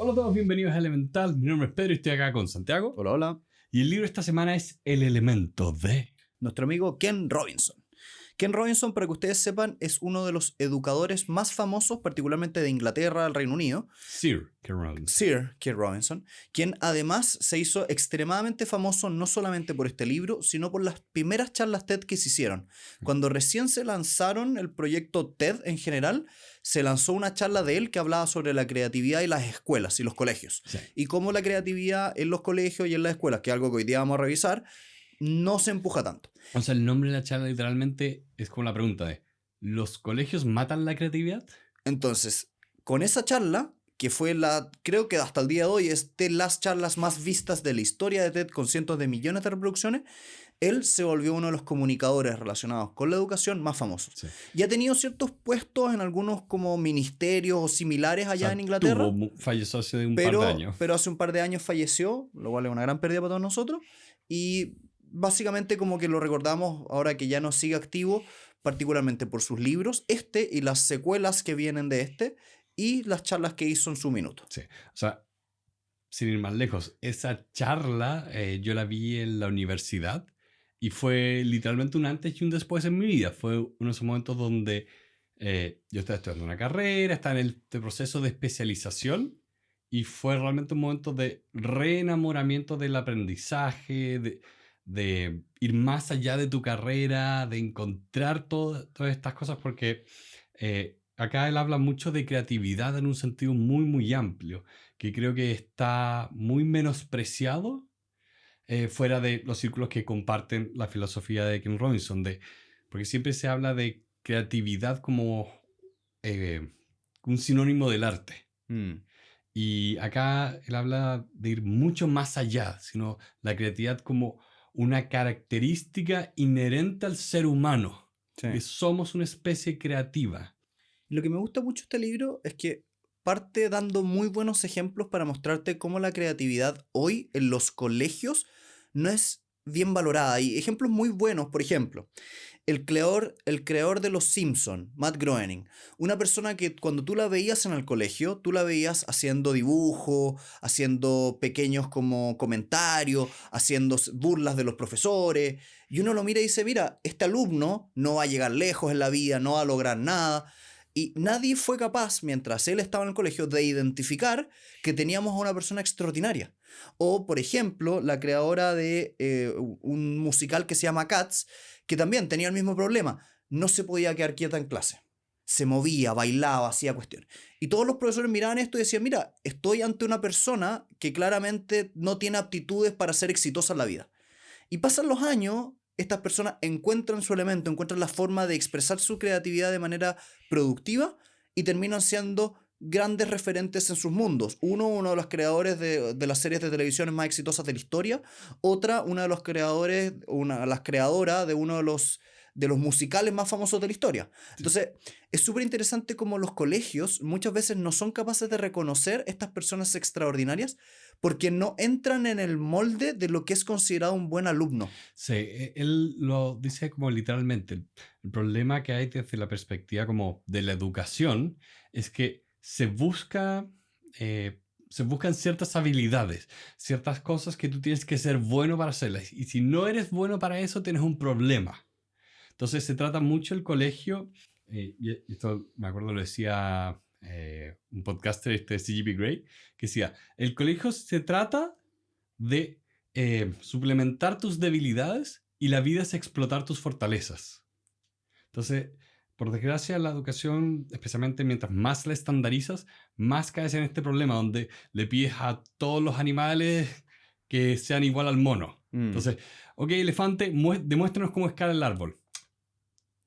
Hola a todos, bienvenidos a Elemental. Mi nombre es Pedro y estoy acá con Santiago. Hola, hola. Y el libro esta semana es El elemento de... Nuestro amigo Ken Robinson. Ken Robinson, para que ustedes sepan, es uno de los educadores más famosos, particularmente de Inglaterra, del Reino Unido. Sir Ken Robinson, quien además se hizo extremadamente famoso no solamente por este libro, sino por las primeras charlas TED que se hicieron. Cuando recién se lanzaron el proyecto TED en general, se lanzó una charla de él que hablaba sobre la creatividad y las escuelas y los colegios. Sí. Y cómo la creatividad en los colegios y en las escuelas, que es algo que hoy día vamos a revisar, no se empuja tanto. O sea, el nombre de la charla literalmente es como la pregunta de ¿los colegios matan la creatividad? Entonces, con esa charla, que fue creo que hasta el día de hoy es de las charlas más vistas de la historia de TED, con cientos de millones de reproducciones, él se volvió uno de los comunicadores relacionados con la educación más famosos. Sí. Y ha tenido ciertos puestos en algunos como ministerios o similares allá en Inglaterra. Falleció hace un par de años. Pero hace un par de años falleció, lo cual es una gran pérdida para todos nosotros. Y básicamente como que lo recordamos ahora que ya no sigue activo, particularmente por sus libros, y las secuelas que vienen de y las charlas que hizo en su minuto. Sí, o sea, sin ir más lejos, esa charla yo la vi en la universidad y fue literalmente un antes y un después en mi vida. Fue uno de esos momentos donde yo estaba estudiando una carrera, estaba en el proceso de especialización y fue realmente un momento de reenamoramiento del aprendizaje, de ir más allá de tu carrera, de encontrar todas estas cosas, porque acá él habla mucho de creatividad en un sentido muy, muy amplio, que creo que está muy menospreciado fuera de los círculos que comparten la filosofía de Ken Robinson, porque siempre se habla de creatividad como un sinónimo del arte. Y acá él habla de ir mucho más allá, sino la creatividad como una característica inherente al ser humano. Sí. Que somos una especie creativa. Lo que me gusta mucho de este libro es que parte dando muy buenos ejemplos para mostrarte cómo la creatividad hoy en los colegios no es bien valorada. Y ejemplos muy buenos, por ejemplo, el creador de Los Simpson, Matt Groening, una persona que cuando tú la veías en el colegio, tú la veías haciendo dibujo, haciendo pequeños como comentarios, haciendo burlas de los profesores, y uno lo mira y dice, mira, este alumno no va a llegar lejos en la vida, no va a lograr nada. Y nadie fue capaz, mientras él estaba en el colegio, de identificar que teníamos a una persona extraordinaria. O, por ejemplo, la creadora de un musical que se llama Cats, que también tenía el mismo problema. No se podía quedar quieta en clase. Se movía, bailaba, hacía cuestiones. Y todos los profesores miraban esto y decían, mira, estoy ante una persona que claramente no tiene aptitudes para ser exitosa en la vida. Y pasan los años, estas personas encuentran su elemento, encuentran la forma de expresar su creatividad de manera productiva y terminan siendo grandes referentes en sus mundos. Uno de los creadores de las series de televisión más exitosas de la historia. Otra, una de las creadoras de uno de los musicales más famosos de la historia. Entonces, es súper interesante cómo los colegios muchas veces no son capaces de reconocer estas personas extraordinarias porque no entran en el molde de lo que es considerado un buen alumno. Sí, él lo dice como literalmente. El problema que hay desde la perspectiva como de la educación es que se buscan ciertas habilidades, ciertas cosas que tú tienes que ser bueno para hacerlas. Y si no eres bueno para eso, tienes un problema. Entonces se trata mucho el colegio, y esto me acuerdo lo decía un podcaster, CGP Grey, que decía, el colegio se trata de suplementar tus debilidades y la vida es explotar tus fortalezas. Entonces, por desgracia, la educación, especialmente mientras más la estandarizas, más caes en este problema donde le pides a todos los animales que sean igual al mono. Entonces, ok, elefante, demuéstranos cómo escala el árbol.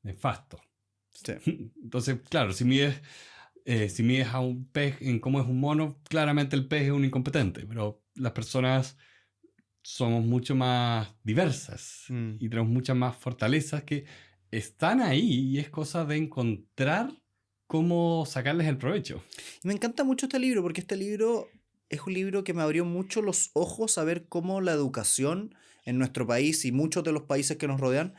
Nefasto. Sí. Entonces, claro, si mides a un pez en cómo es un mono, claramente el pez es un incompetente, pero las personas somos mucho más diversas y tenemos muchas más fortalezas que están ahí y es cosa de encontrar cómo sacarles el provecho. Y me encanta mucho este libro porque este libro es un libro que me abrió mucho los ojos a ver cómo la educación en nuestro país y muchos de los países que nos rodean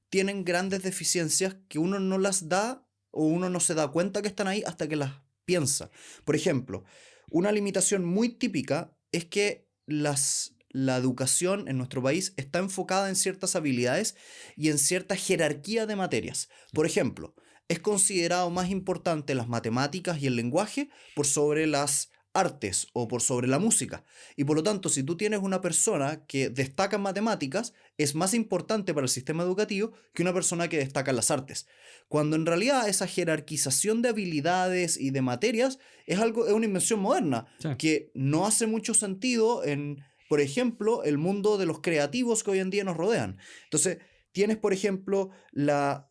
tienen grandes deficiencias que uno no las da o uno no se da cuenta que están ahí hasta que las piensa. Por ejemplo, Una limitación muy típica es que la educación en nuestro país está enfocada en ciertas habilidades y en cierta jerarquía de materias. Por ejemplo, es considerado más importante las matemáticas y el lenguaje por sobre las artes o por sobre la música. Y por lo tanto, si tú tienes una persona que destaca en matemáticas, es más importante para el sistema educativo que una persona que destaca en las artes. Cuando en realidad esa jerarquización de habilidades y de materias es una invención moderna Sí, que no hace mucho sentido en, por ejemplo, el mundo de los creativos que hoy en día nos rodean. Entonces, tienes, por ejemplo, el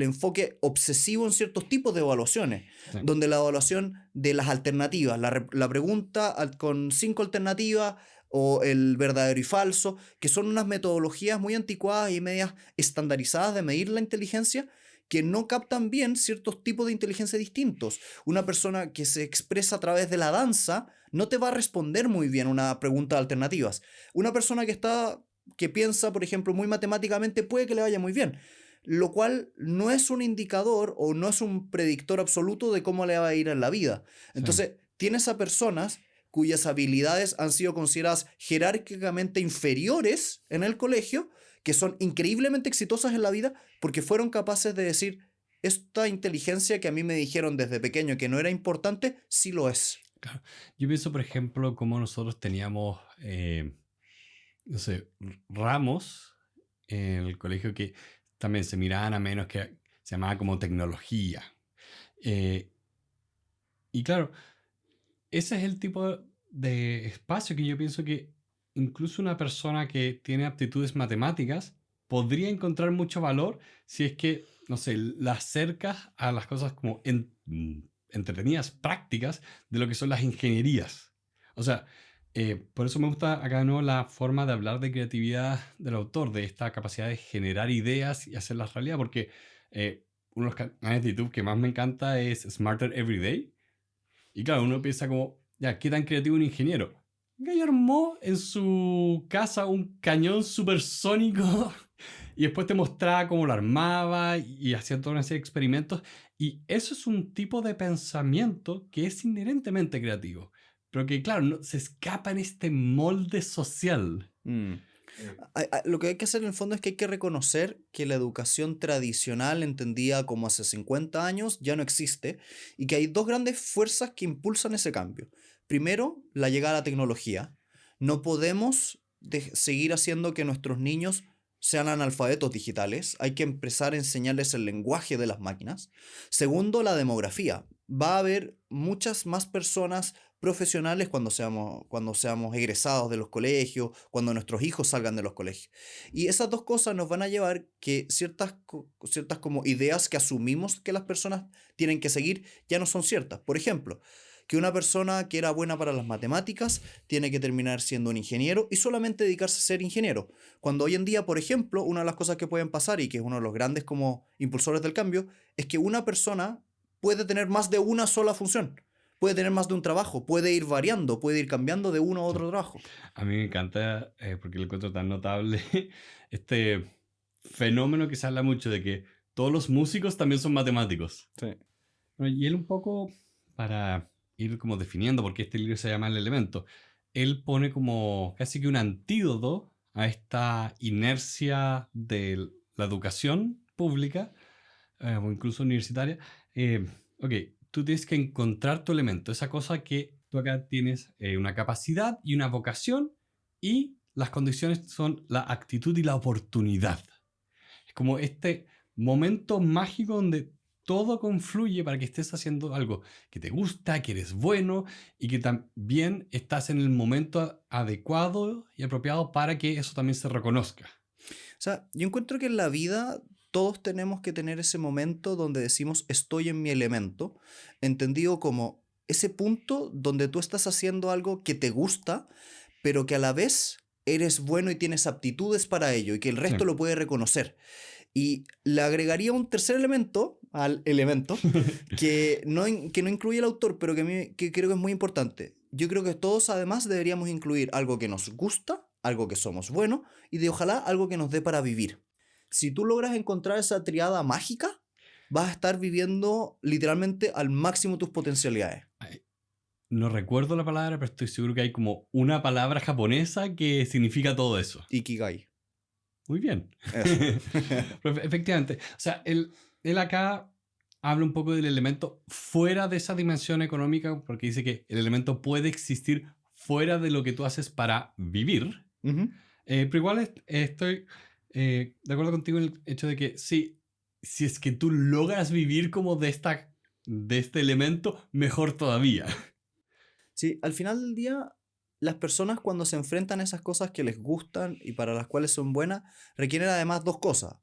enfoque obsesivo en ciertos tipos de evaluaciones, sí, donde la evaluación de las alternativas, la pregunta con 5 alternativas o el verdadero y falso, que son unas metodologías muy anticuadas y medias estandarizadas de medir la inteligencia, que no captan bien ciertos tipos de inteligencia distintos. Una persona que se expresa a través de la danza no te va a responder muy bien una pregunta de alternativas. Una persona que piensa, por ejemplo, muy matemáticamente, puede que le vaya muy bien, lo cual no es un indicador o no es un predictor absoluto de cómo le va a ir en la vida. sí. Entonces, tienes a personas cuyas habilidades han sido consideradas jerárquicamente inferiores en el colegio, que son increíblemente exitosas en la vida porque fueron capaces de decir, esta inteligencia que a mí me dijeron desde pequeño que no era importante, sí lo es. Claro. Yo pienso, por ejemplo, cómo nosotros teníamos, no sé, ramos en el colegio que también se miraban a menos, que se llamaba como tecnología. Eh, y claro, ese es el tipo de espacio que yo pienso que incluso una persona que tiene aptitudes matemáticas podría encontrar mucho valor si es que, no sé, la acercas a las cosas como entretenidas, prácticas de lo que son las ingenierías. O sea, por eso me gusta acá de nuevo la forma de hablar de creatividad del autor, de esta capacidad de generar ideas y hacerlas realidad, porque uno de los canales de YouTube que más me encanta es Smarter Every Day. Y claro, uno piensa como, ya, ¿qué tan creativo un ingeniero? Un gallo armó en su casa un cañón supersónico y después te mostraba cómo lo armaba y hacía toda una serie de experimentos. Y eso es un tipo de pensamiento que es inherentemente creativo, pero que, claro, se escapa en este molde social. Mm. Lo que hay que hacer en el fondo es que hay que reconocer que la educación tradicional, entendida como hace 50 años, ya no existe y que hay dos grandes fuerzas que impulsan ese cambio. Primero, la llegada a la tecnología. No podemos seguir haciendo que nuestros niños sean analfabetos digitales. Hay que empezar a enseñarles el lenguaje de las máquinas. Segundo, la demografía. Va a haber muchas más personas profesionales cuando seamos egresados de los colegios, cuando nuestros hijos salgan de los colegios. Y esas dos cosas nos van a llevar que ciertas como ideas que asumimos que las personas tienen que seguir ya no son ciertas. Por ejemplo, que una persona que era buena para las matemáticas tiene que terminar siendo un ingeniero y solamente dedicarse a ser ingeniero. Cuando hoy en día, por ejemplo, una de las cosas que pueden pasar y que es uno de los grandes como impulsores del cambio, es que una persona puede tener más de una sola función. Puede tener más de un trabajo, puede ir variando, puede ir cambiando de uno a Sí. otro trabajo. A mí me encanta, porque lo encuentro tan notable, este fenómeno que se habla mucho de que todos los músicos también son matemáticos. Sí. Bueno, y él un poco, para ir como definiendo por qué este libro se llama El Elemento, él pone como casi que un antídoto a esta inercia de la educación pública, o incluso universitaria. Ok, tú tienes que encontrar tu elemento, esa cosa que tú acá tienes una capacidad y una vocación, y las condiciones son la actitud y la oportunidad. Es como este momento mágico donde todo confluye para que estés haciendo algo que te gusta, que eres bueno y que también estás en el momento adecuado y apropiado para que eso también se reconozca. O sea, yo encuentro que en la vida todos tenemos que tener ese momento donde decimos estoy en mi elemento, entendido como ese punto donde tú estás haciendo algo que te gusta, pero que a la vez eres bueno y tienes aptitudes para ello y que el Sí. resto lo puede reconocer. Y le agregaría un tercer elemento al elemento que no incluye el autor, pero que creo que es muy importante. Yo creo que todos además deberíamos incluir algo que nos gusta, algo que somos buenos y de ojalá algo que nos dé para vivir. Si tú logras encontrar esa triada mágica, vas a estar viviendo literalmente al máximo tus potencialidades. No recuerdo la palabra, pero estoy seguro que hay como una palabra japonesa que significa todo eso. Ikigai. Muy bien. Eso. Pero efectivamente, o sea, él acá habla un poco del elemento fuera de esa dimensión económica, porque dice que el elemento puede existir fuera de lo que tú haces para vivir. Ujú. Pero igual estoy de acuerdo contigo en el hecho de que sí, si es que tú logras vivir como de este elemento, mejor todavía. Sí, al final del día, las personas cuando se enfrentan a esas cosas que les gustan y para las cuales son buenas, requieren además dos cosas.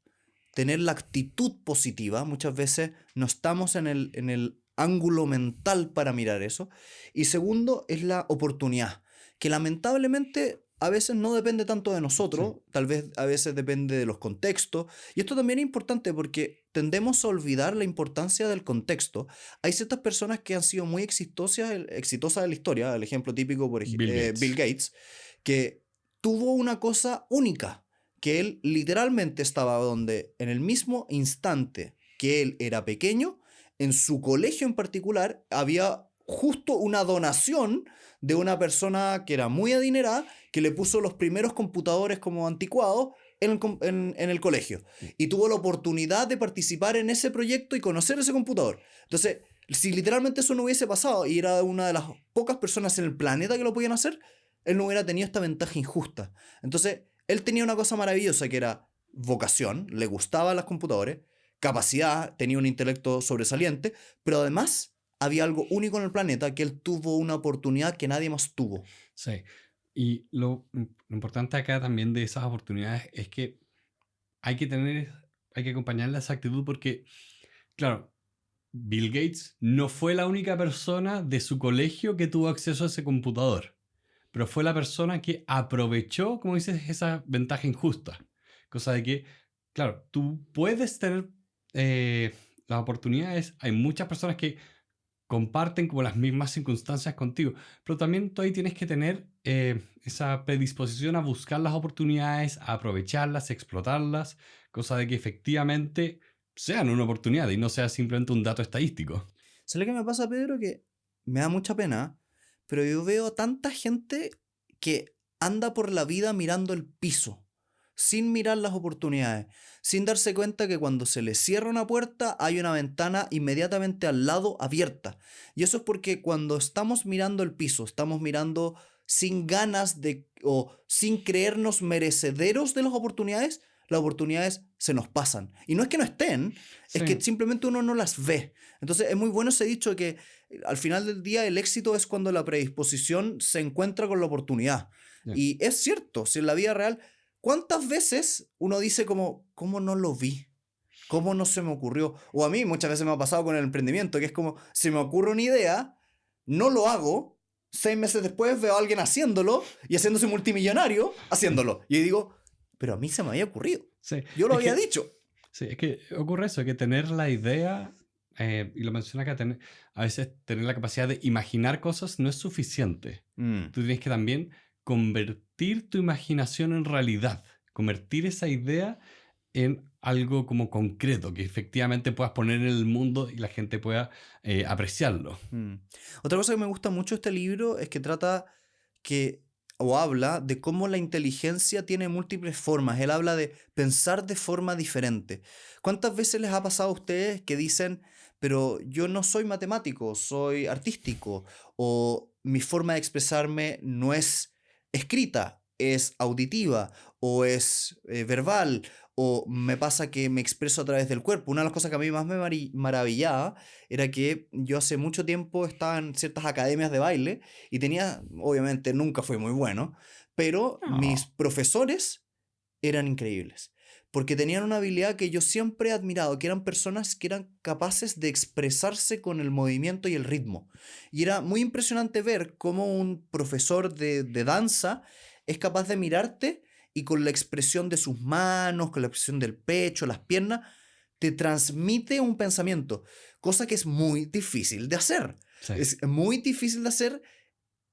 Tener la actitud positiva, muchas veces no estamos en el ángulo mental para mirar eso. Y segundo, es la oportunidad, que lamentablemente a veces no depende tanto de Sí, nosotros, tal vez a veces depende de los contextos. Y esto también es importante porque tendemos a olvidar la importancia del contexto. Hay ciertas personas que han sido muy exitosas en la historia, el ejemplo típico, Bill Bill Gates. Gates, que tuvo una cosa única, que él literalmente estaba donde en el mismo instante que él era pequeño, en su colegio en particular, había justo una donación de una persona que era muy adinerada, que le puso los primeros computadores como anticuados en el colegio. Y tuvo la oportunidad de participar en ese proyecto y conocer ese computador. Entonces, si literalmente eso no hubiese pasado y era una de las pocas personas en el planeta que lo podían hacer, él no hubiera tenido esta ventaja injusta. Entonces, él tenía una cosa maravillosa que era vocación, le gustaban los computadores, capacidad, tenía un intelecto sobresaliente, pero además había algo único en el planeta que él tuvo una oportunidad que nadie más tuvo. Sí. Y lo importante acá también de esas oportunidades es que hay que tener, hay que acompañarle esa actitud porque, claro, Bill Gates no fue la única persona de su colegio que tuvo acceso a ese computador, pero fue la persona que aprovechó, como dices, esa ventaja injusta. Cosa de que, claro, tú puedes tener las oportunidades, hay muchas personas que comparten como las mismas circunstancias contigo, pero también tú ahí tienes que tener esa predisposición a buscar las oportunidades, a aprovecharlas, explotarlas, cosa de que efectivamente sean una oportunidad y no sea simplemente un dato estadístico. ¿Sabes qué me pasa, Pedro? Que me da mucha pena, pero yo veo tanta gente que anda por la vida mirando el piso, sin mirar las oportunidades, sin darse cuenta que cuando se le cierra una puerta hay una ventana inmediatamente al lado abierta. Y eso es porque cuando estamos mirando el piso, estamos mirando sin ganas de o sin creernos merecederos de las oportunidades se nos pasan. Y no es que no estén, es que Sí, simplemente uno no las ve. Entonces es muy bueno ese dicho que al final del día el éxito es cuando la predisposición se encuentra con la oportunidad. ya. Y es cierto, si en la vida real, ¿cuántas veces uno dice como, ¿cómo no lo vi? ¿Cómo no se me ocurrió? O a mí muchas veces me ha pasado con el emprendimiento, que es como, se me ocurre una idea, no lo hago, 6 meses después veo a alguien haciéndolo y haciéndose multimillonario haciéndolo. Y yo digo, pero a mí se me había ocurrido. Sí, Yo lo es había que, dicho. sí, es que ocurre eso, que tener la idea, y lo menciona acá, a veces tener la capacidad de imaginar cosas no es suficiente. Mm. Tú tienes que también convertir tu imaginación en realidad, convertir esa idea en algo como concreto, que efectivamente puedas poner en el mundo y la gente pueda apreciarlo. Mm. Otra cosa que me gusta mucho de este libro es que trata que, o habla de cómo la inteligencia tiene múltiples formas. Él habla de pensar de forma diferente. ¿Cuántas veces les ha pasado a ustedes que dicen, pero yo no soy matemático, soy artístico, o mi forma de expresarme no es escrita, es auditiva, o es verbal, o me pasa que me expreso a través del cuerpo? Una de las cosas que a mí más me maravillaba era que yo hace mucho tiempo estaba en ciertas academias de baile y tenía, obviamente nunca fue muy bueno, pero mis No. profesores eran increíbles, porque tenían una habilidad que yo siempre he admirado, que eran personas que eran capaces de expresarse con el movimiento y el ritmo. Y era muy impresionante ver cómo un profesor de danza es capaz de mirarte y con la expresión de sus manos, con la expresión del pecho, las piernas, te transmite un pensamiento, cosa que es muy difícil de hacer. Sí, Es muy difícil de hacer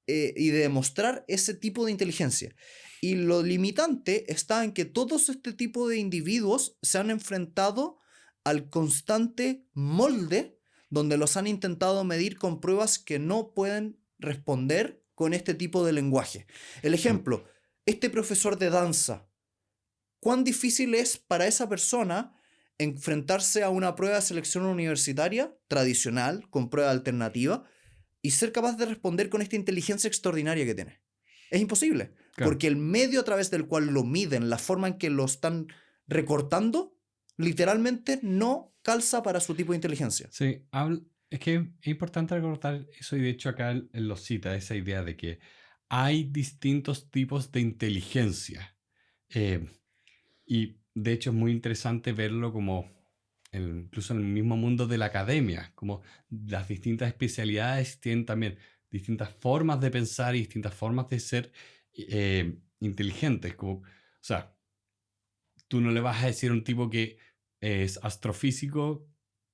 y de demostrar ese tipo de inteligencia. Y lo limitante está en que todos este tipo de individuos se han enfrentado al constante molde donde los han intentado medir con pruebas que no pueden responder con este tipo de lenguaje. El ejemplo, este profesor de danza, ¿cuán difícil es para esa persona enfrentarse a una prueba de selección universitaria tradicional, con prueba alternativa, y ser capaz de responder con esta inteligencia extraordinaria que tiene? Es imposible, Claro. porque el medio a través del cual lo miden, la forma en que lo están recortando, literalmente no calza para su tipo de inteligencia. Sí, es que es importante recordar eso y de hecho acá él lo cita, esa idea de que hay distintos tipos de inteligencia. Eh, y de hecho es muy interesante verlo como incluso en el mismo mundo de la academia, como las distintas especialidades tienen también distintas formas de pensar y distintas formas de ser inteligentes. Como, o sea, tú no le vas a decir a un tipo que es astrofísico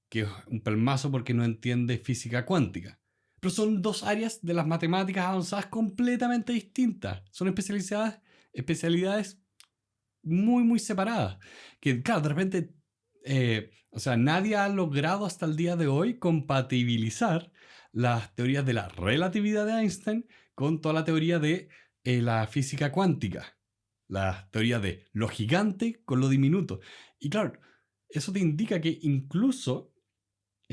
que es un pelmazo porque no entiende física cuántica. Pero son dos áreas de las matemáticas avanzadas completamente distintas. Son especialidades muy, muy separadas. Que, claro, de repente, o sea, nadie ha logrado hasta el día de hoy compatibilizar las teorías de la relatividad de Einstein con toda la teoría de la física cuántica. La teoría de lo gigante con lo diminuto. Y claro, eso te indica que incluso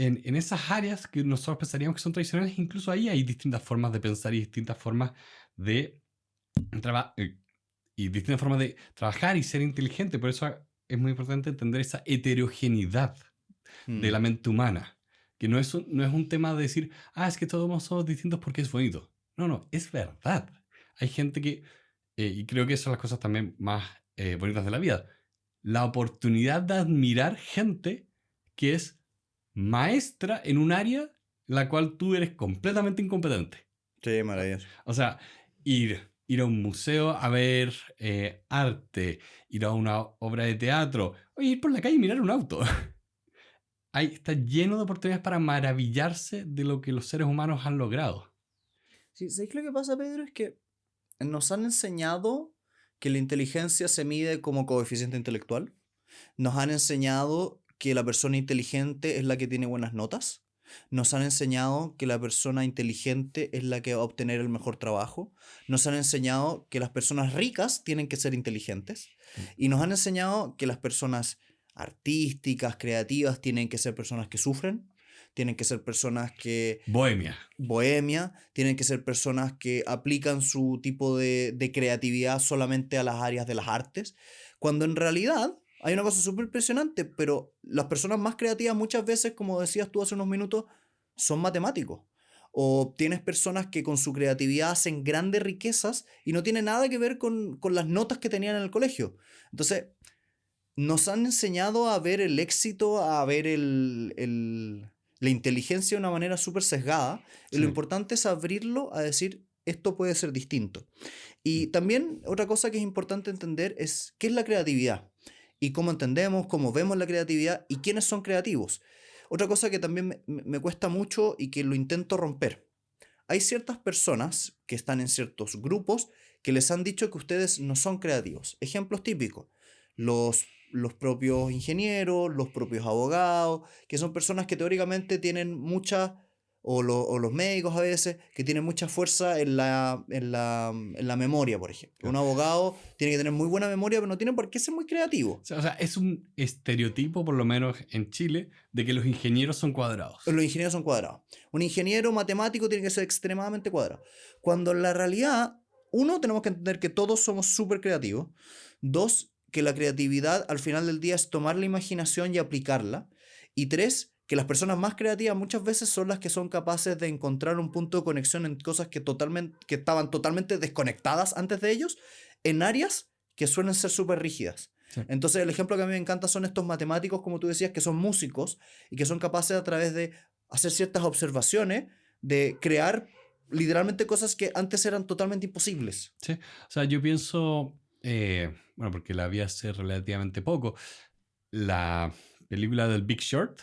en esas áreas que nosotros pensaríamos que son tradicionales, incluso ahí hay distintas formas de pensar y distintas formas de trabajar y distintas formas de trabajar y ser inteligente. Por eso es muy importante entender esa heterogeneidad de la mente humana. Que no es un tema de decir, es que todos somos distintos porque es bonito. No, no, es verdad. Hay gente que, y creo que esas son las cosas también más bonitas de la vida, la oportunidad de admirar gente que es maestra en un área en la cual tú eres completamente incompetente. Sí, maravilloso. O sea, ir a un museo a ver arte, ir a una obra de teatro, o ir por la calle y mirar un auto. Ahí está lleno de oportunidades para maravillarse de lo que los seres humanos han logrado. Sí, ¿sabes lo que pasa, Pedro? Es que nos han enseñado que la inteligencia se mide como coeficiente intelectual. Nos han enseñado que la persona inteligente es la que tiene buenas notas. Nos han enseñado que la persona inteligente es la que va a obtener el mejor trabajo. Nos han enseñado que las personas ricas tienen que ser inteligentes. Y nos han enseñado que las personas artísticas, creativas, tienen que ser personas que sufren. Tienen que ser personas que bohemia, tienen que ser personas que aplican su tipo de creatividad solamente a las áreas de las artes, cuando en realidad hay una cosa súper impresionante, pero las personas más creativas muchas veces, como decías tú hace unos minutos, son matemáticos. O tienes personas que con su creatividad hacen grandes riquezas y no tiene nada que ver con las notas que tenían en el colegio. Entonces, nos han enseñado a ver el éxito, a ver la inteligencia de una manera súper sesgada. Y Sí. lo importante es abrirlo a decir, esto puede ser distinto. Y también otra cosa que es importante entender es qué es la creatividad y cómo entendemos, cómo vemos la creatividad y quiénes son creativos. Otra cosa que también me cuesta mucho y que lo intento romper. Hay ciertas personas que están en ciertos grupos que les han dicho que ustedes no son creativos. Ejemplos típicos. Los propios ingenieros, los propios abogados, que son personas que teóricamente tienen mucha, o los médicos a veces, que tienen mucha fuerza en la memoria, por ejemplo. Un abogado tiene que tener muy buena memoria, pero no tiene por qué ser muy creativo. O sea, es un estereotipo, por lo menos en Chile, de que los ingenieros son cuadrados. Los ingenieros son cuadrados. Un ingeniero matemático tiene que ser extremadamente cuadrado. Cuando en la realidad, uno, tenemos que entender que todos somos súper creativos. Dos, que la creatividad al final del día es tomar la imaginación y aplicarla. Y tres, que las personas más creativas muchas veces son las que son capaces de encontrar un punto de conexión en cosas que estaban totalmente desconectadas antes de ellos, en áreas que suelen ser súper rígidas. Sí. Entonces el ejemplo que a mí me encanta son estos matemáticos, como tú decías, que son músicos y que son capaces a través de hacer ciertas observaciones, de crear literalmente cosas que antes eran totalmente imposibles. Sí. O sea, yo pienso, bueno, porque la vi hace relativamente poco, la película del Big Short,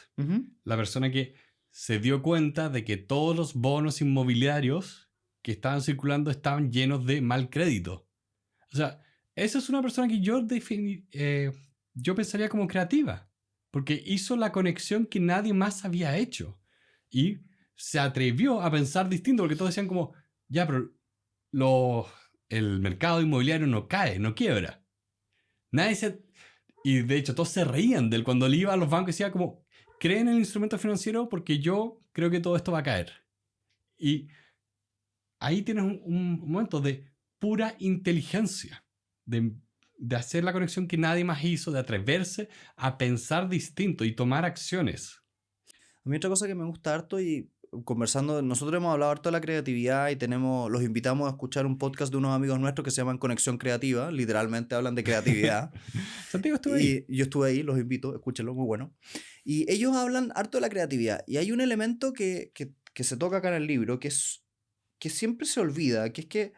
la persona que se dio cuenta de que todos los bonos inmobiliarios que estaban circulando estaban llenos de mal crédito. O sea, esa es una persona que yo pensaría como creativa, porque hizo la conexión que nadie más había hecho. Y se atrevió a pensar distinto, porque todos decían como, ya, pero el mercado inmobiliario no cae, no quiebra. Nadie se... Y de hecho todos se reían de él cuando él iba a los bancos y decía como, creen en el instrumento financiero porque yo creo que todo esto va a caer. Y ahí tienes un momento de pura inteligencia, de hacer la conexión que nadie más hizo, de atreverse a pensar distinto y tomar acciones. A mí otra cosa que me gusta harto y conversando, nosotros hemos hablado harto de la creatividad y los invitamos a escuchar un podcast de unos amigos nuestros que se llaman Conexión Creativa, literalmente hablan de creatividad. Santiago estuvo ahí. Y yo estuve ahí, los invito, escúchenlo, muy bueno. Y ellos hablan harto de la creatividad y hay un elemento que se toca acá en el libro que siempre se olvida, que es que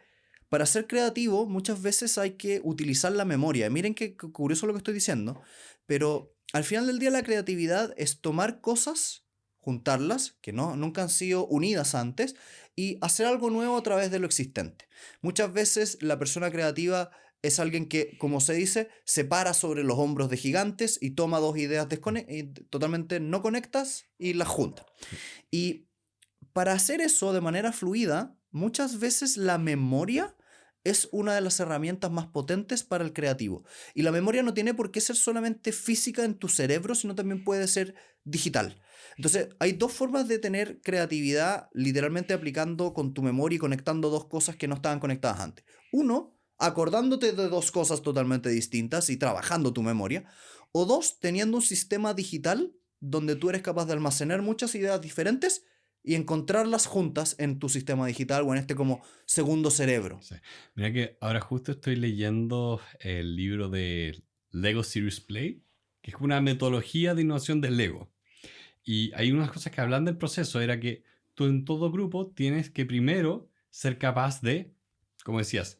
para ser creativo muchas veces hay que utilizar la memoria. Miren qué curioso lo que estoy diciendo, pero al final del día la creatividad es tomar cosas, juntarlas, que nunca han sido unidas antes, y hacer algo nuevo a través de lo existente. Muchas veces la persona creativa es alguien que, como se dice, se para sobre los hombros de gigantes y toma dos ideas totalmente no conectas y las junta. Y para hacer eso de manera fluida, muchas veces la memoria es una de las herramientas más potentes para el creativo. Y la memoria no tiene por qué ser solamente física en tu cerebro, sino también puede ser digital. Entonces, hay dos formas de tener creatividad literalmente aplicando con tu memoria y conectando dos cosas que no estaban conectadas antes. Uno, acordándote de dos cosas totalmente distintas y trabajando tu memoria. O dos, teniendo un sistema digital donde tú eres capaz de almacenar muchas ideas diferentes y encontrarlas juntas en tu sistema digital o en este como segundo cerebro. Sí. Mira que ahora justo estoy leyendo el libro de Lego Serious Play, que es una metodología de innovación del Lego. Y hay unas cosas que hablan del proceso, era que tú en todo grupo tienes que primero ser capaz de, como decías,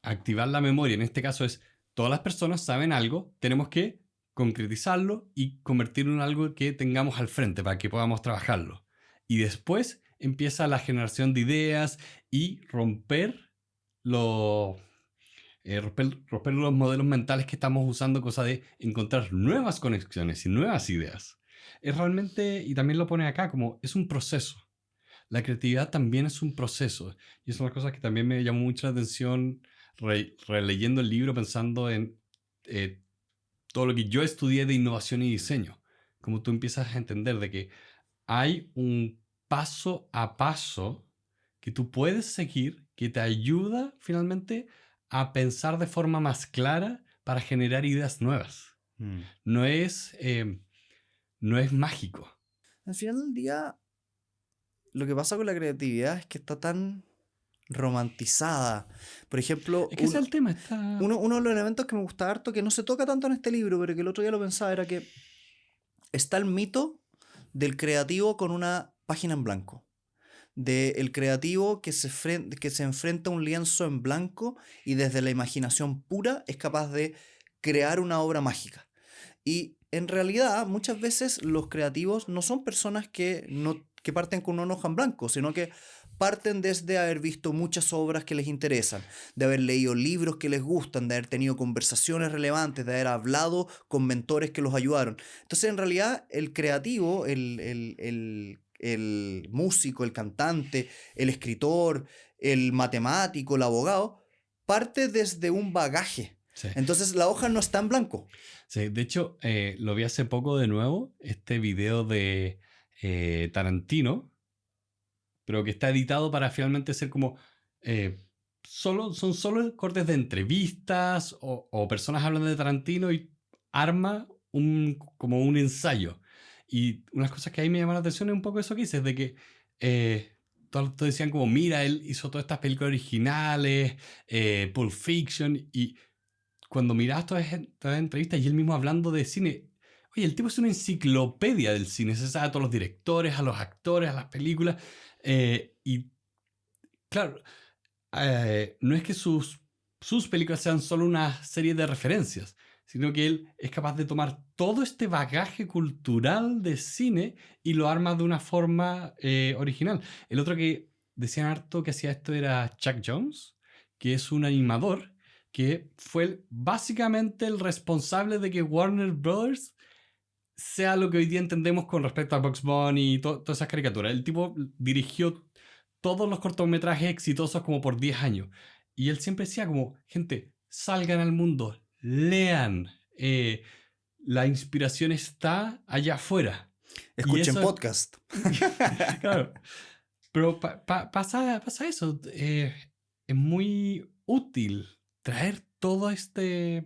activar la memoria. En este caso es, todas las personas saben algo, tenemos que concretizarlo y convertirlo en algo que tengamos al frente para que podamos trabajarlo. Y después empieza la generación de ideas y romper los modelos mentales que estamos usando, cosa de encontrar nuevas conexiones y nuevas ideas. Es realmente, y también lo pone acá, como es un proceso. La creatividad también es un proceso. Y es una cosa que también me llamó mucho la atención releyendo el libro, pensando en todo lo que yo estudié de innovación y diseño. Como tú empiezas a entender de que hay un paso a paso que tú puedes seguir que te ayuda finalmente a pensar de forma más clara para generar ideas nuevas. No es mágico. Al final del día, lo que pasa con la creatividad es que está tan romantizada. Por ejemplo, Es que ese es el tema. uno de los elementos que me gusta harto, que no se toca tanto en este libro, pero que el otro día lo pensaba, era que está el mito del creativo con una página en blanco. Del creativo que se enfrenta a un lienzo en blanco y desde la imaginación pura es capaz de crear una obra mágica. Y en realidad, muchas veces los creativos no son personas que parten con una hoja en blanco, sino que parten desde haber visto muchas obras que les interesan, de haber leído libros que les gustan, de haber tenido conversaciones relevantes, de haber hablado con mentores que los ayudaron. Entonces, en realidad, el creativo, el músico, el cantante, el escritor, el matemático, el abogado, parte desde un bagaje. Sí. Entonces la hoja no está en blanco. Sí, de hecho, lo vi hace poco de nuevo, este video de Tarantino, pero que está editado para finalmente ser como... son solo cortes de entrevistas o personas hablando de Tarantino y arma como un ensayo. Y unas cosas que ahí me llaman la atención es un poco eso que dices, de que todos decían como, mira, él hizo todas estas películas originales, Pulp Fiction, y cuando mirabas todas estas entrevistas y él mismo hablando de cine, oye, el tipo es una enciclopedia del cine, se sabe a todos los directores, a los actores, a las películas, y claro, no es que sus películas sean solo una serie de referencias, sino que él es capaz de tomar todo este bagaje cultural de cine y lo arma de una forma original. El otro que decían harto que hacía esto era Chuck Jones, que es un animador que fue básicamente el responsable de que Warner Brothers sea lo que hoy día entendemos con respecto a Bugs Bunny y todas esas caricaturas. El tipo dirigió todos los cortometrajes exitosos como por 10 años. Y él siempre decía como, gente, salgan al mundo, lean. La inspiración está allá afuera. Y Escuchen eso podcast. claro. Pero pasa eso. Es muy útil traer todo este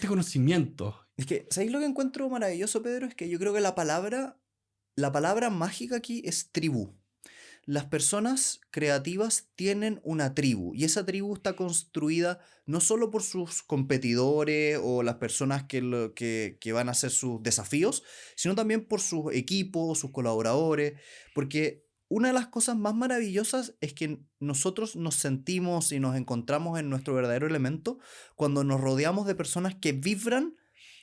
conocimiento. Es que, ¿sabéis lo que encuentro maravilloso, Pedro? Es que yo creo que la palabra mágica aquí es tribu. Las personas creativas tienen una tribu y esa tribu está construida no solo por sus competidores o las personas que van a hacer sus desafíos, sino también por sus equipos, sus colaboradores, porque una de las cosas más maravillosas es que nosotros nos sentimos y nos encontramos en nuestro verdadero elemento cuando nos rodeamos de personas que vibran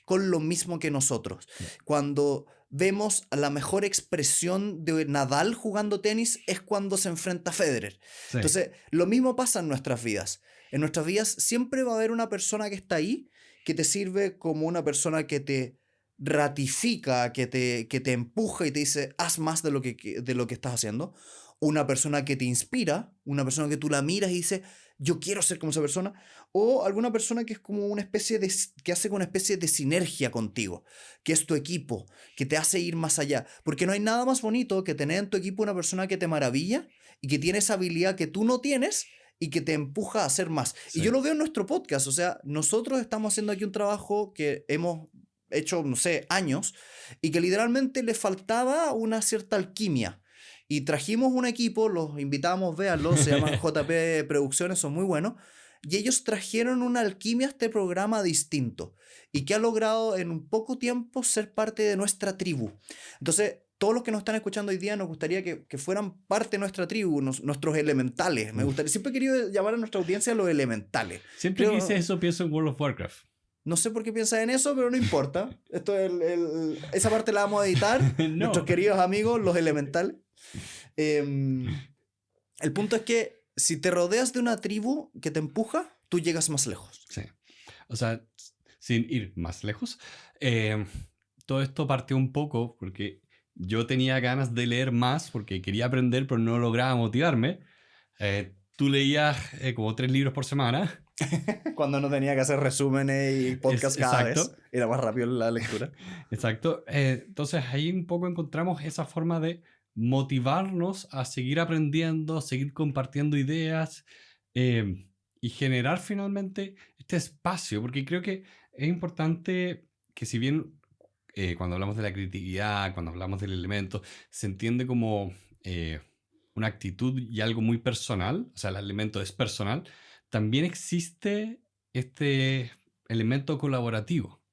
con lo mismo que nosotros. Cuando vemos la mejor expresión de Nadal jugando tenis es cuando se enfrenta a Federer. Sí. Entonces, lo mismo pasa en nuestras vidas. En nuestras vidas siempre va a haber una persona que está ahí, que te sirve como una persona que te ratifica, que te empuja y te dice, haz más de lo que estás haciendo. Una persona que te inspira, una persona que tú la miras y dices, yo quiero ser como esa persona. O alguna persona que es como una especie que hace como una especie de sinergia contigo, que es tu equipo, que te hace ir más allá. Porque no hay nada más bonito que tener en tu equipo una persona que te maravilla y que tiene esa habilidad que tú no tienes y que te empuja a hacer más. Sí. Y yo lo veo en nuestro podcast, o sea, nosotros estamos haciendo aquí un trabajo que hemos hecho, no sé, años, y que literalmente le faltaba una cierta alquimia. Y trajimos un equipo, los invitamos, véanlo, se llaman JP Producciones, son muy buenos. Y ellos trajeron una alquimia a este programa distinto y que ha logrado en un poco tiempo ser parte de nuestra tribu. Entonces, todos los que nos están escuchando hoy día nos gustaría que fueran parte de nuestra tribu, nuestros elementales. Siempre he querido llamar a nuestra audiencia los elementales. Siempre que dices eso pienso en World of Warcraft. No sé por qué piensas en eso, pero no importa. Esa parte la vamos a editar. No. Nuestros queridos amigos, los elementales. El punto es que si te rodeas de una tribu que te empuja, tú llegas más lejos. Sí. O sea, sin ir más lejos, todo esto partió un poco porque yo tenía ganas de leer más porque quería aprender, pero no lograba motivarme. Tú leías como 3 libros por semana. Cuando no tenía que hacer resúmenes y podcast cada vez. Era más rápido la lectura. Exacto. Entonces ahí un poco encontramos esa forma de motivarnos a seguir aprendiendo, seguir compartiendo ideas y generar finalmente este espacio, porque creo que es importante que si bien cuando hablamos de la creatividad, cuando hablamos del elemento, se entiende como una actitud y algo muy personal, o sea, el elemento es personal, también existe este elemento colaborativo,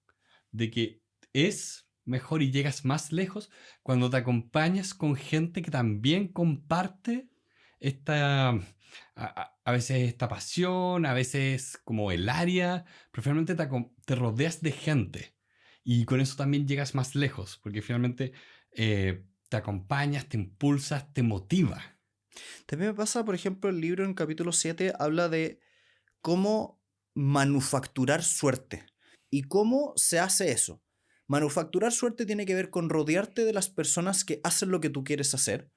de que es mejor y llegas más lejos cuando te acompañas con gente que también comparte a veces esta pasión, a veces como el área, pero finalmente te rodeas de gente y con eso también llegas más lejos, porque finalmente te acompañas, te impulsas, te motiva. También me pasa, por ejemplo, el libro en capítulo 7 habla de cómo manufacturar suerte y cómo se hace eso. Manufacturar suerte tiene que ver con rodearte de las personas que hacen lo que tú quieres hacer,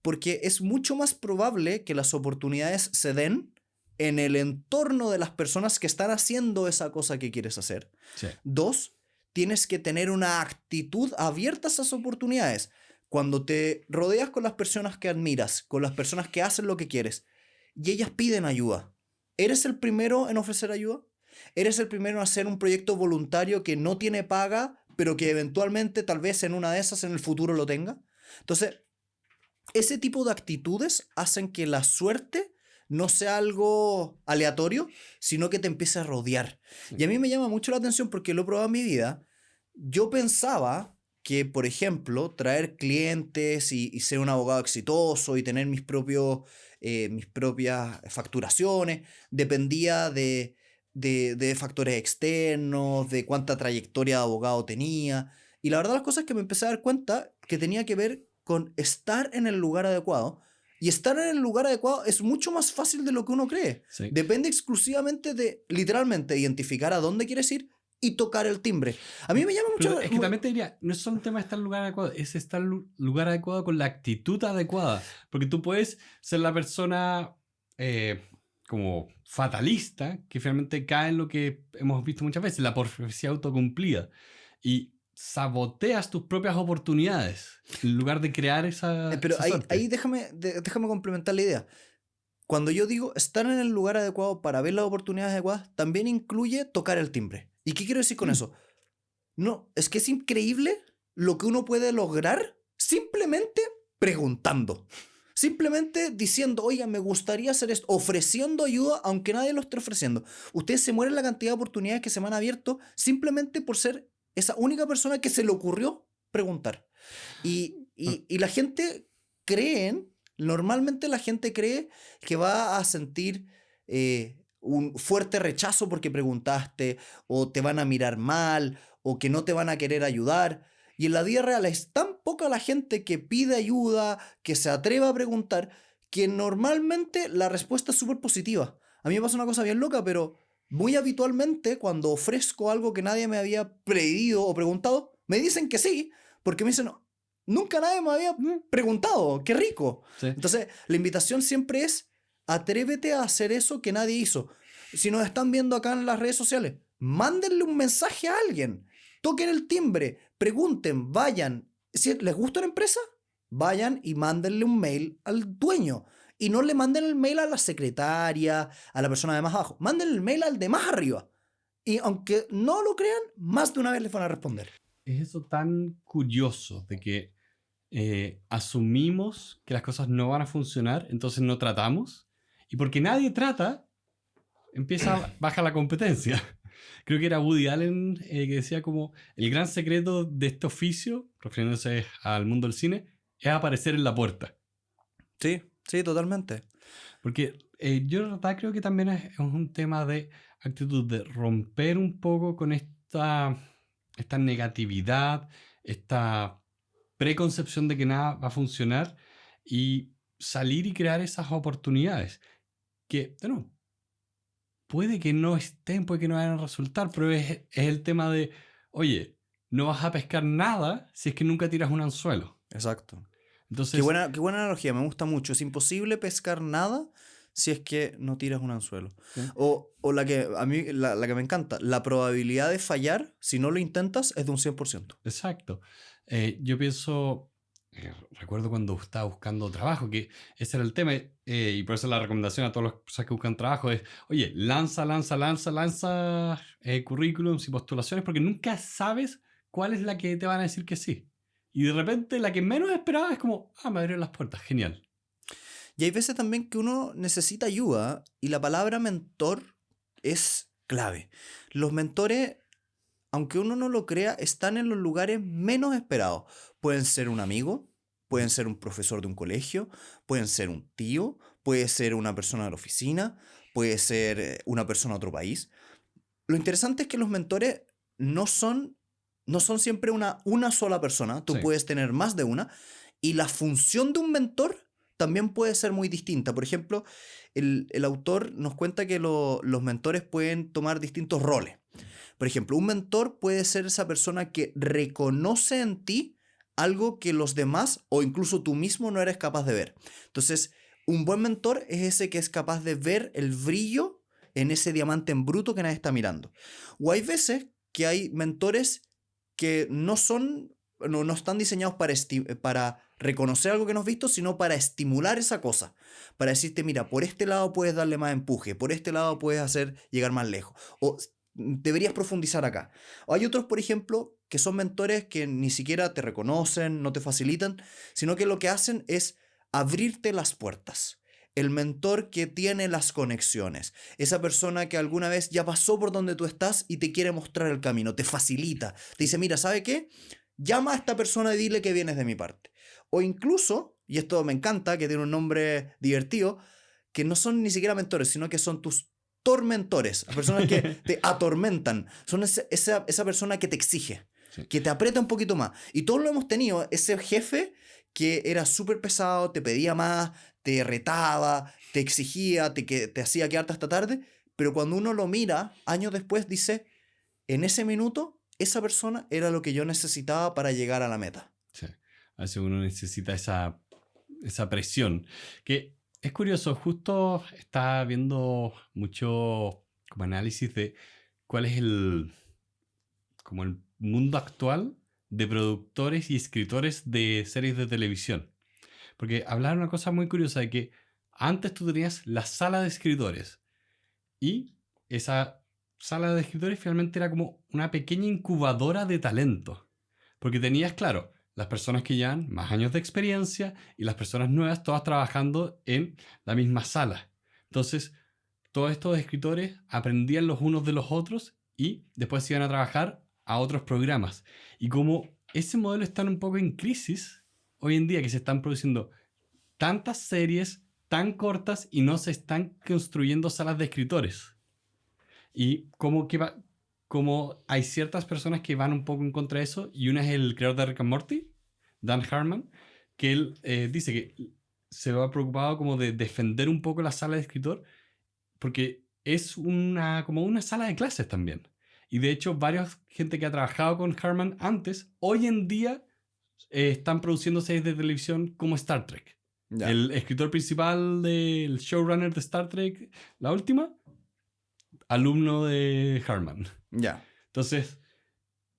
porque es mucho más probable que las oportunidades se den en el entorno de las personas que están haciendo esa cosa que quieres hacer. Sí. 2, tienes que tener una actitud abierta a esas oportunidades. Cuando te rodeas con las personas que admiras, con las personas que hacen lo que quieres, y ellas piden ayuda, ¿eres el primero en ofrecer ayuda? ¿Eres el primero en hacer un proyecto voluntario que no tiene paga, pero que eventualmente, tal vez en una de esas, en el futuro lo tenga? Entonces, ese tipo de actitudes hacen que la suerte no sea algo aleatorio, sino que te empiece a rodear. Sí. Y a mí me llama mucho la atención porque lo he probado en mi vida. Yo pensaba que, por ejemplo, traer clientes y ser un abogado exitoso y tener mis propias facturaciones dependía de factores externos, de cuánta trayectoria de abogado tenía. Y la verdad las cosas es que me empecé a dar cuenta que tenía que ver con estar en el lugar adecuado. Y estar en el lugar adecuado es mucho más fácil de lo que uno cree. Sí. Depende exclusivamente de, literalmente, identificar a dónde quieres ir y tocar el timbre. A mí me llama mucho... Pero es que también te diría, no es solo un tema de estar en el lugar adecuado, es estar en el lugar adecuado con la actitud adecuada. Porque tú puedes ser la persona como fatalista, que finalmente cae en lo que hemos visto muchas veces, la profecía autocumplida. Y saboteas tus propias oportunidades en lugar de crear Pero esa ahí suerte. déjame complementar la idea. Cuando yo digo estar en el lugar adecuado para ver las oportunidades adecuadas, también incluye tocar el timbre. ¿Y qué quiero decir con Mm. eso? No, es que es increíble lo que uno puede lograr simplemente preguntando. Simplemente diciendo, oiga, me gustaría hacer esto, ofreciendo ayuda aunque nadie lo esté ofreciendo. Ustedes se mueren la cantidad de oportunidades que se me han abierto simplemente por ser esa única persona que se le ocurrió preguntar. Y la gente normalmente la gente cree que va a sentir un fuerte rechazo porque preguntaste, o te van a mirar mal, o que no te van a querer ayudar. Y en la vida real es tan poca la gente que pide ayuda, que se atreva a preguntar, que normalmente la respuesta es súper positiva. A mí me pasa una cosa bien loca, pero muy habitualmente cuando ofrezco algo que nadie me había pedido o preguntado, me dicen que sí, porque me dicen, nunca nadie me había Mm. preguntado, qué rico. Sí. Entonces, la invitación siempre es, atrévete a hacer eso que nadie hizo. Si nos están viendo acá en las redes sociales, mándenle un mensaje a alguien, toquen el timbre, pregunten, vayan. Si les gusta la empresa, vayan y mándenle un mail al dueño. Y no le manden el mail a la secretaria, a la persona de más abajo. Mándenle el mail al de más arriba. Y aunque no lo crean, más de una vez les van a responder. Es eso tan curioso de que asumimos que las cosas no van a funcionar, entonces no tratamos. Y porque nadie trata, baja la competencia. Creo que era Woody Allen que decía como el gran secreto de este oficio, refiriéndose al mundo del cine, es aparecer en la puerta. Sí, sí, totalmente. Porque yo de verdad creo que también es un tema de actitud, de romper un poco con esta negatividad, esta preconcepción de que nada va a funcionar y salir y crear esas oportunidades que, bueno, puede que no estén, puede que no vayan a resultar, pero es el tema de, oye, no vas a pescar nada si es que nunca tiras un anzuelo. Exacto. Entonces, Qué buena analogía, me gusta mucho. Es imposible pescar nada si es que no tiras un anzuelo. ¿sí? O la que a mí, la que me encanta, la probabilidad de fallar si no lo intentas es de un 100%. Exacto. Yo pienso, recuerdo cuando estaba buscando trabajo, que ese era el tema, y por eso la recomendación a todas las personas que buscan trabajo es, oye, lanza currículums y postulaciones, porque nunca sabes cuál es la que te van a decir que sí. Y de repente la que menos esperaba es como, me abrieron las puertas, genial. Y hay veces también que uno necesita ayuda y la palabra mentor es clave. Los mentores, aunque uno no lo crea, están en los lugares menos esperados. Pueden ser un amigo, pueden ser un profesor de un colegio, pueden ser un tío, puede ser una persona de la oficina, puede ser una persona de otro país. Lo interesante es que los mentores no son, no son siempre una sola persona, tú Sí, puedes tener más de una, y la función de un mentor también puede ser muy distinta. Por ejemplo, el autor nos cuenta que los mentores pueden tomar distintos roles. Por ejemplo, un mentor puede ser esa persona que reconoce en ti algo que los demás o incluso tú mismo no eres capaz de ver. Entonces, un buen mentor es ese que es capaz de ver el brillo en ese diamante en bruto que nadie está mirando. O hay veces que hay mentores que no están diseñados para reconocer algo que no has visto, sino para estimular esa cosa. Para decirte, mira, por este lado puedes darle más empuje, por este lado puedes hacer llegar más lejos. O deberías profundizar acá. O hay otros, por ejemplo, que son mentores que ni siquiera te reconocen, no te facilitan, sino que lo que hacen es abrirte las puertas. El mentor que tiene las conexiones. Esa persona que alguna vez ya pasó por donde tú estás y te quiere mostrar el camino, te facilita. Te dice, mira, ¿sabe qué? Llama a esta persona y dile que vienes de mi parte. O incluso, y esto me encanta, que tiene un nombre divertido, que no son ni siquiera mentores, sino que son tus tormentores, personas que te atormentan. Son esa persona que te exige, sí. que te aprieta un poquito más. Y todos lo hemos tenido, ese jefe que era súper pesado, te pedía más, te retaba, te exigía, te hacía quedarte hasta tarde, pero cuando uno lo mira, años después dice, en ese minuto, esa persona era lo que yo necesitaba para llegar a la meta. Sí. A veces uno necesita esa presión. Que es curioso, justo estaba viendo mucho como análisis de cuál es como el mundo actual de productores y escritores de series de televisión. Porque hablaron una cosa muy curiosa de que antes tú tenías la sala de escritores y esa sala de escritores finalmente era como una pequeña incubadora de talento. Porque tenías, claro, las personas que llevan más años de experiencia y las personas nuevas, todas trabajando en la misma sala. Entonces, todos estos escritores aprendían los unos de los otros y después se iban a trabajar a otros programas. Y como ese modelo está un poco en crisis hoy en día, que se están produciendo tantas series tan cortas y no se están construyendo salas de escritores. Y como hay ciertas personas que van un poco en contra de eso, y una es el creador de Rick and Morty, Dan Harmon, que él dice que se va preocupado como de defender un poco la sala de escritor, porque es como una sala de clases también. Y de hecho, varias gente que ha trabajado con Harmon antes, hoy en día están produciendo series de televisión como Star Trek. Ya. El escritor principal del showrunner de Star Trek, la última, alumno de Harmon. Ya. Entonces,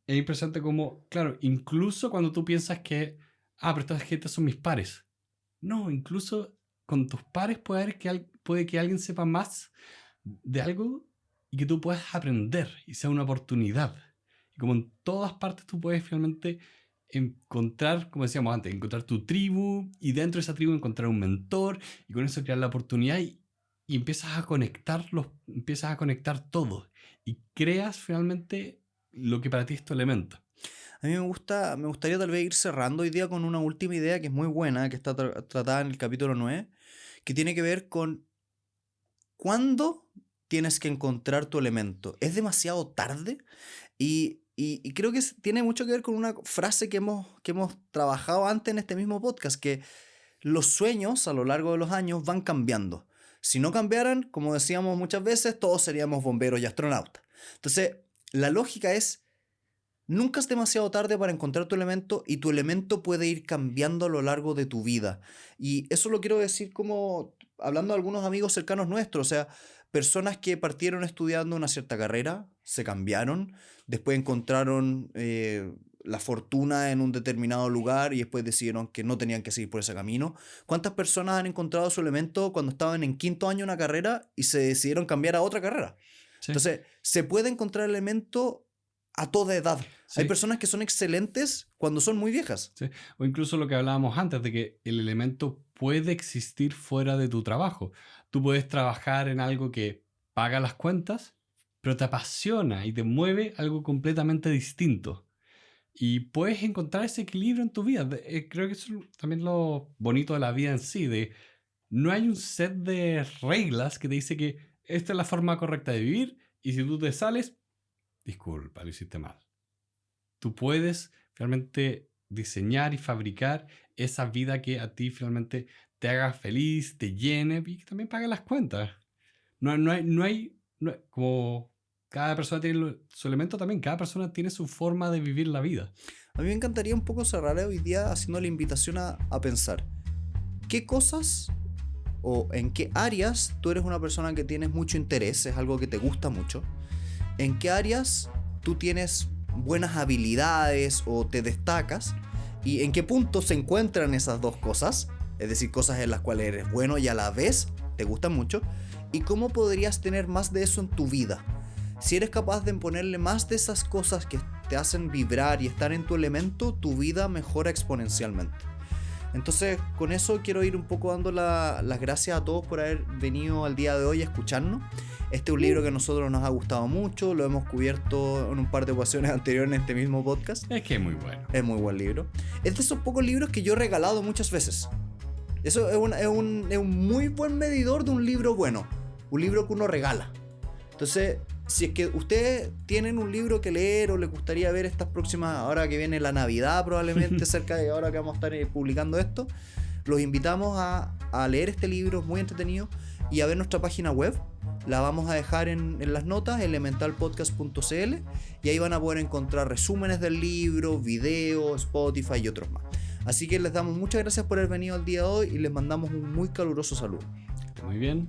es impresionante como, claro, incluso cuando tú piensas que, pero esta gente son mis pares. No, incluso con tus pares puede que alguien sepa más de algo y que tú puedas aprender y sea una oportunidad. Y como en todas partes tú puedes finalmente encontrar, como decíamos antes, encontrar tu tribu y dentro de esa tribu encontrar un mentor y con eso crear la oportunidad y empiezas a conectar todo y creas finalmente lo que para ti es tu elemento. A mí me gustaría tal vez ir cerrando hoy día con una última idea que es muy buena, que está tratada en el capítulo 9, que tiene que ver con cuándo tienes que encontrar tu elemento. ¿Es demasiado tarde? Y creo que tiene mucho que ver con una frase que hemos trabajado antes en este mismo podcast, que los sueños a lo largo de los años van cambiando. Si no cambiaran, como decíamos muchas veces, todos seríamos bomberos y astronautas. Entonces, la lógica es, nunca es demasiado tarde para encontrar tu elemento y tu elemento puede ir cambiando a lo largo de tu vida. Y eso lo quiero decir como hablando de algunos amigos cercanos nuestros, o sea, personas que partieron estudiando una cierta carrera, se cambiaron, después encontraron la fortuna en un determinado lugar y después decidieron que no tenían que seguir por ese camino. ¿Cuántas personas han encontrado su elemento cuando estaban en quinto año de una carrera y se decidieron cambiar a otra carrera? Sí. Entonces, se puede encontrar elemento a toda edad. Sí. Hay personas que son excelentes cuando son muy viejas. Sí. O incluso lo que hablábamos antes, de que el elemento puede existir fuera de tu trabajo. Tú puedes trabajar en algo que paga las cuentas, pero te apasiona y te mueve algo completamente distinto. Y puedes encontrar ese equilibrio en tu vida. Creo que eso es también lo bonito de la vida en sí, de no hay un set de reglas que te dice que esta es la forma correcta de vivir y si tú te sales, disculpa, lo hiciste mal. Tú puedes realmente diseñar y fabricar esa vida que a ti finalmente te haga feliz, te llene y que también pague las cuentas. No hay como cada persona tiene su elemento también, cada persona tiene su forma de vivir la vida. A mí me encantaría un poco cerrar hoy día haciendo la invitación a pensar qué cosas o en qué áreas tú eres una persona que tienes mucho interés, es algo que te gusta mucho, en qué áreas tú tienes buenas habilidades o te destacas y en qué punto se encuentran esas dos cosas, es decir, cosas en las cuales eres bueno y a la vez te gustan mucho, y cómo podrías tener más de eso en tu vida. Si eres capaz de ponerle más de esas cosas que te hacen vibrar y estar en tu elemento, tu vida mejora exponencialmente. Entonces, con eso quiero ir un poco dando las gracias a todos por haber venido al día de hoy a escucharnos. Este es un libro que a nosotros nos ha gustado mucho, lo hemos cubierto en un par de ocasiones anteriores en este mismo podcast. Es que es muy bueno. Es muy buen libro. Es de esos pocos libros que yo he regalado muchas veces. Eso es un muy buen medidor de un libro bueno, un libro que uno regala. Entonces, si es que ustedes tienen un libro que leer o les gustaría ver estas próximas, ahora que viene la Navidad probablemente, cerca de ahora que vamos a estar publicando esto, los invitamos a leer este libro, es muy entretenido. y a ver nuestra página web. La vamos a dejar en las notas, elementalpodcast.cl, y ahí van a poder encontrar resúmenes del libro, videos, Spotify y otros más. Así que les damos muchas gracias por haber venido el día de hoy y les mandamos un muy caluroso saludo. Muy bien.